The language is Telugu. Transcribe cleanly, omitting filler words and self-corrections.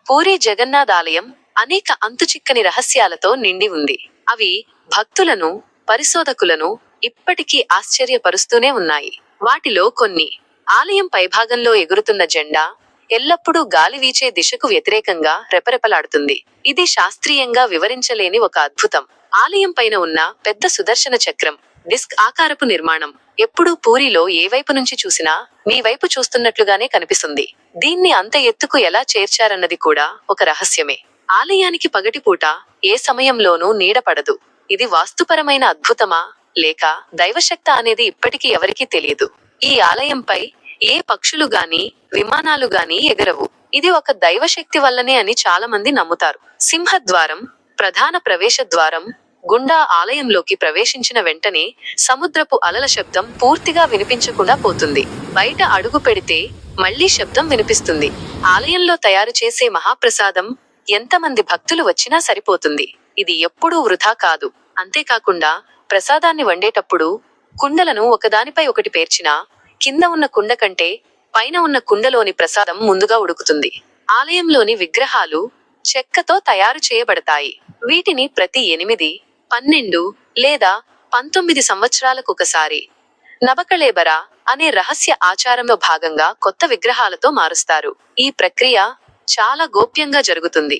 పూరీ జగన్నాథ్ ఆలయం అనేక అంతుచిక్కని రహస్యాలతో నిండి ఉంది. అవి భక్తులను, పరిశోధకులను ఇప్పటికీ ఆశ్చర్యపరుస్తూనే ఉన్నాయి. వాటిలో కొన్ని: ఆలయం పైభాగంలో ఎగురుతున్న జెండా ఎల్లప్పుడూ గాలి వీచే దిశకు వ్యతిరేకంగా రెపరెపలాడుతుంది. ఇది శాస్త్రీయంగా వివరించలేని ఒక అద్భుతం. ఆలయం పైన ఉన్న పెద్ద సుదర్శన చక్రం, డిస్క్ ఆకారపు నిర్మాణం ఎప్పుడూ పూరిలో ఏ వైపు నుంచి చూసినా మీ వైపు చూస్తున్నట్లుగానే కనిపిస్తుంది. దీన్ని అంత ఎత్తుకు ఎలా చేర్చారన్నది కూడా ఒక రహస్యమే. ఆలయానికి పగటిపూట ఏ సమయంలోనూ నీడ పడదు. ఇది వాస్తుపరమైన అద్భుతమా లేక దైవశక్త అనేది ఇప్పటికీ ఎవరికీ తెలియదు. ఈ ఆలయంపై ఏ పక్షులు గాని, విమానాలు గాని ఎగరవు. ఇది ఒక దైవశక్తి వల్లనే అని చాలా మంది నమ్ముతారు. సింహద్వారం, ప్రధాన ప్రవేశ ద్వారం గుండా ఆలయంలోకి ప్రవేశించిన వెంటనే సముద్రపు అలల శబ్దం పూర్తిగా వినిపించకుండా పోతుంది. బయట అడుగు పెడితే మళ్లీ శబ్దం వినిపిస్తుంది. ఆలయంలో తయారు చేసే మహాప్రసాదం ఎంతమంది భక్తులు వచ్చినా సరిపోతుంది. ఇది ఎప్పుడూ వృధా కాదు. అంతేకాకుండా ప్రసాదాన్ని వండేటప్పుడు కుండలను ఒకదానిపై ఒకటి పేర్చినా కింద ఉన్న కుండ కంటే పైన ఉన్న కుండలోని ప్రసాదం ముందుగా ఉడుకుతుంది. ఆలయంలోని విగ్రహాలు చెక్కతో తయారు చేయబడతాయి. వీటిని ప్రతి 8, 12 లేదా 19 సంవత్సరాలకొకసారి నవకళేబర అనే రహస్య ఆచారంలో భాగంగా కొత్త విగ్రహాలతో మారుస్తారు. ఈ ప్రక్రియ చాలా గోప్యంగా జరుగుతుంది.